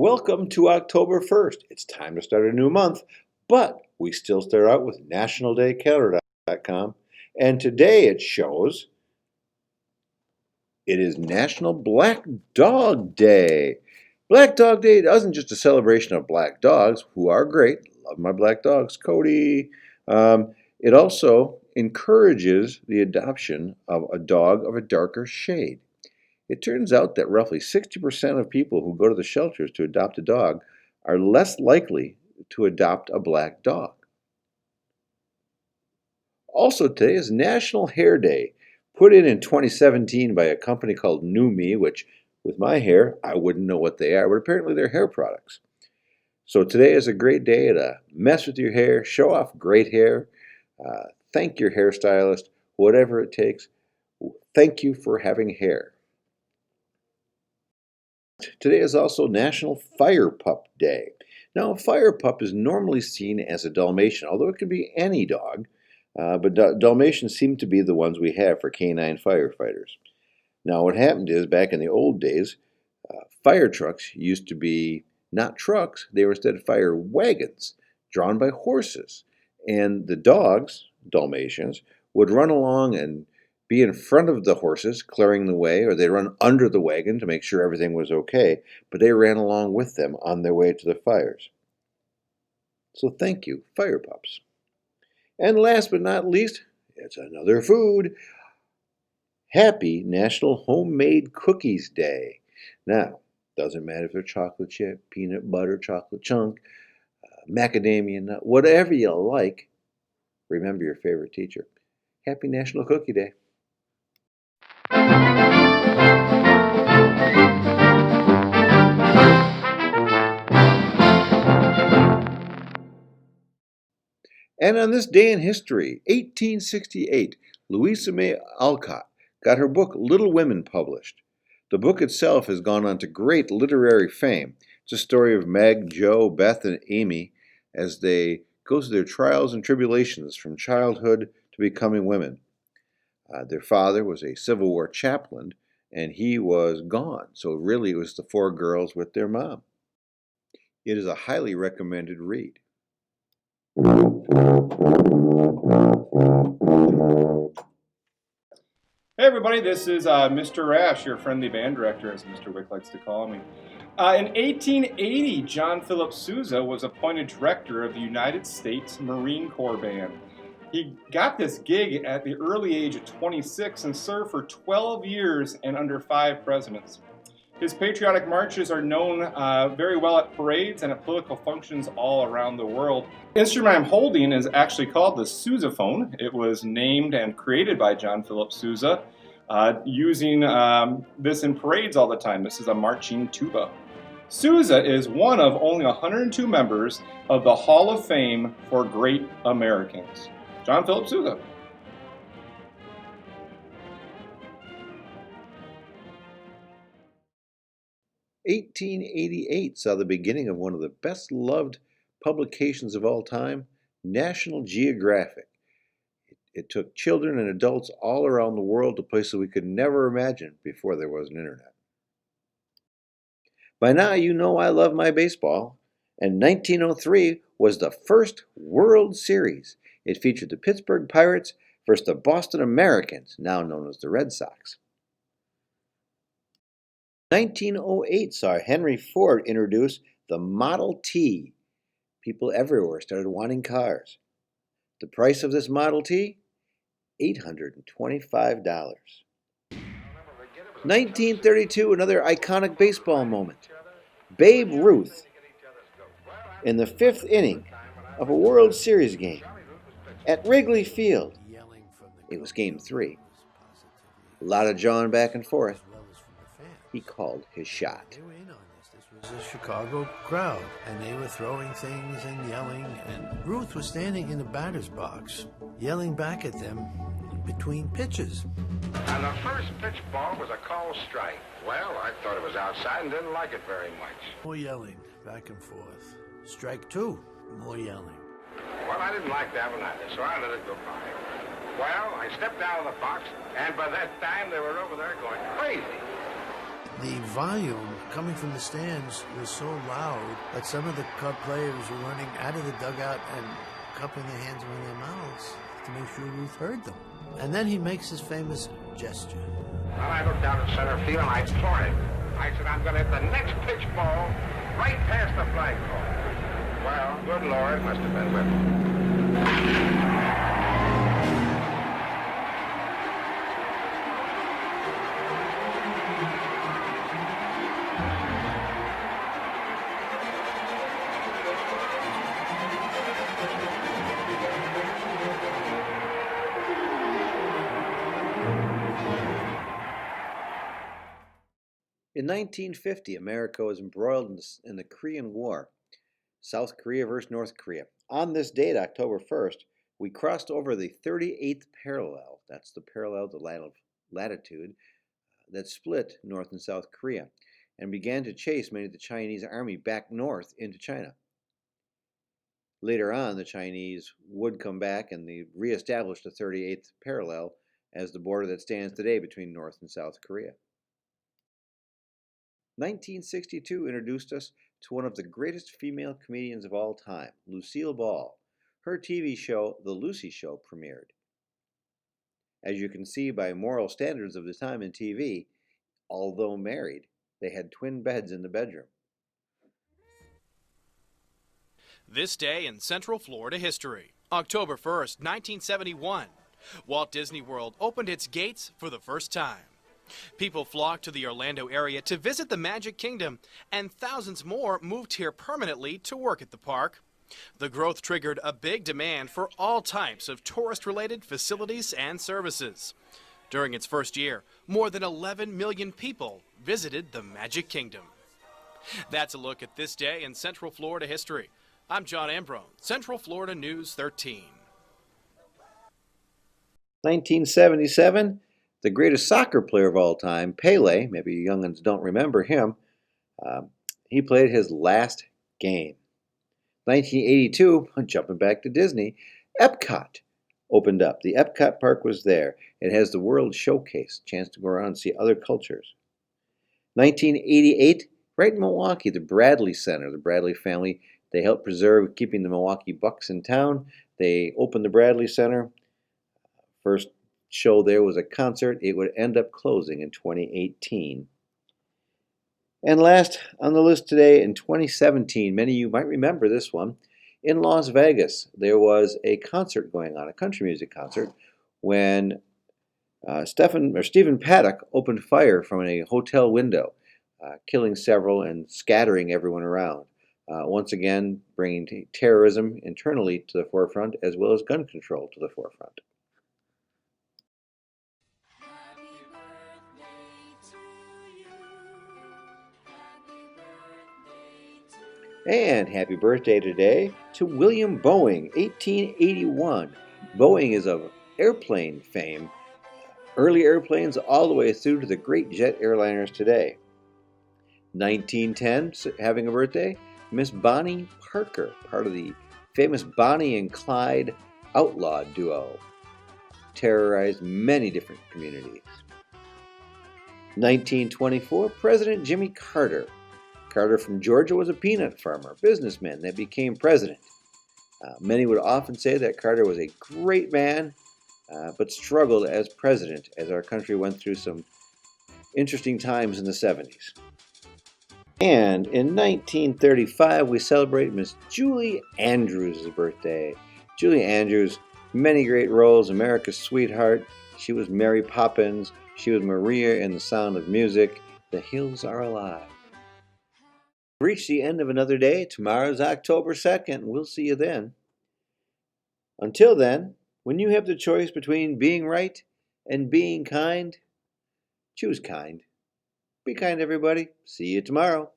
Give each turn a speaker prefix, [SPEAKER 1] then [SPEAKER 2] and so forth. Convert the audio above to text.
[SPEAKER 1] Welcome to October 1st. It's time to start a new month, but we still start out with nationaldaycalendar.com. And today it shows it is National Black Dog Day. Black Dog Day isn't just a celebration of black dogs, who are great. Love my black dogs, Cody. It also encourages the adoption of a dog of a darker shade. It turns out that roughly 60% of people who go to the shelters to adopt a dog are less likely to adopt a black dog. Also today is National Hair Day, put in 2017 by a company called New Me, which with my hair, I wouldn't know what they are, but apparently they're hair products. So today is a great day to mess with your hair, show off great hair, thank your hairstylist, whatever it takes. Thank you for having hair. Today is also National Fire Pup Day. Now, a Fire Pup is normally seen as a Dalmatian, although it could be any dog, but Dalmatians seem to be the ones we have for canine firefighters. Now, what happened is, back in the old days, fire trucks used to be not trucks, they were instead fire wagons drawn by horses. And the dogs, Dalmatians, would run along and be in front of the horses, clearing the way, or they'd run under the wagon to make sure everything was okay, but they ran along with them on their way to the fires. So thank you, Fire Pups. And last but not least, it's another food. Happy National Homemade Cookies Day. Now, doesn't matter if they're chocolate chip, peanut butter, chocolate chunk, macadamia nut, whatever you like, remember your favorite teacher. Happy National Cookie Day. And on this day in history, 1868, Louisa May Alcott got her book Little Women published. The book itself has gone on to great literary fame. It's a story of Meg, Jo, Beth, and Amy as they go through their trials and tribulations from childhood to becoming women. Their father was a Civil War chaplain, and he was gone. So really it was the four girls with their mom. It is a highly recommended read.
[SPEAKER 2] Hey everybody, this is Mr. Rash, your friendly band director, as Mr. Wick likes to call me. In 1880, John Philip Sousa was appointed director of the United States Marine Corps Band. He got this gig at the early age of 26 and served for 12 years and under 5 presidents. His patriotic marches are known very well at parades and at political functions all around the world. The instrument I'm holding is actually called the sousaphone. It was named and created by John Philip Sousa, using this in parades all the time. This is a marching tuba. Sousa is one of only 102 members of the Hall of Fame for Great Americans. John Philip Sousa.
[SPEAKER 1] (1888) saw the beginning of one of the best-loved publications of all time, National Geographic. It took children and adults all around the world to places we could never imagine before there was an internet. By now you know I love my baseball, and 1903 was the first World Series. It featured the Pittsburgh Pirates versus the Boston Americans, now known as the Red Sox. 1908 saw Henry Ford introduce the Model T. People everywhere started wanting cars. The price of this Model T? $825. 1932, another iconic baseball moment. Babe Ruth in the 5th inning of a World Series game at Wrigley Field. It was Game 3. A lot of jawing back and forth. He called his shot.
[SPEAKER 3] They were in on this. This was a Chicago crowd, and they were throwing things and yelling, and Ruth was standing in the batter's box, yelling back at them between pitches.
[SPEAKER 4] And the first pitch ball was a called strike. Well, I thought it was outside and didn't like it very much.
[SPEAKER 3] More yelling, back and forth. Strike 2, more yelling.
[SPEAKER 4] Well, I didn't like that one either, so I let it go by. Well, I stepped out of the box, and by that time they were over there going crazy.
[SPEAKER 3] The volume coming from the stands was so loud that some of the Cub players were running out of the dugout and cupping their hands around their mouths to make sure Ruth heard them. And then he makes his famous gesture.
[SPEAKER 4] Well, I looked down at center field and I pointed. I said, I'm going to hit the next pitch ball right past the flagpole. Well, good Lord, must have been with him.
[SPEAKER 1] In 1950, America was embroiled in the Korean War, South Korea versus North Korea. On this date, October 1st, we crossed over the 38th parallel. That's the parallel to latitude that split North and South Korea, and began to chase many of the Chinese army back north into China. Later on, the Chinese would come back and they reestablished the 38th parallel as the border that stands today between North and South Korea. 1962 introduced us to one of the greatest female comedians of all time, Lucille Ball. Her TV show, The Lucy Show, premiered. As you can see by moral standards of the time in TV, although married, they had twin beds in the bedroom.
[SPEAKER 5] This day in Central Florida history, October 1st, 1971, Walt Disney World opened its gates for the first time. People flocked to the Orlando area to visit the Magic Kingdom, and thousands more moved here permanently to work at the park. The growth triggered a big demand for all types of tourist-related facilities and services. During its first year, more than 11 million people visited the Magic Kingdom. That's a look at this day in Central Florida history. I'm John Ambrose, Central Florida News 13.
[SPEAKER 1] 1977, the greatest soccer player of all time, Pele, maybe you young'uns don't remember him, he played his last game. 1982, jumping back to Disney, Epcot opened up. The Epcot Park was there. It has the World Showcase, chance to go around and see other cultures. 1988, right in Milwaukee, the Bradley Center, the Bradley family, they helped preserve keeping the Milwaukee Bucks in town. They opened the Bradley Center. First show there was a concert. It would end up closing in 2018. And last on the list today, in 2017, many of you might remember this one, in Las Vegas, there was a concert going on, a country music concert, when Stephen Paddock opened fire from a hotel window, killing several and scattering everyone around. Once again, bringing terrorism internally to the forefront, as well as gun control to the forefront. And happy birthday today to William Boeing, 1881. Boeing is of airplane fame, early airplanes all the way through to the great jet airliners today. 1910, having a birthday, Miss Bonnie Parker, part of the famous Bonnie and Clyde outlaw duo. Terrorized many different communities. 1924, President Jimmy Carter. Carter from Georgia was a peanut farmer, businessman that became president. Many would often say that Carter was a great man, but struggled as president as our country went through some interesting times in the 70s. And in 1935, we celebrate Miss Julie Andrews' birthday. Julie Andrews, many great roles, America's Sweetheart. She was Mary Poppins. She was Maria in The Sound of Music. The Hills Are Alive. Reached the end of another day. Tomorrow's October 2nd. We'll see you then. Until then, when you have the choice between being right and being kind, choose kind. Be kind, everybody. See you tomorrow.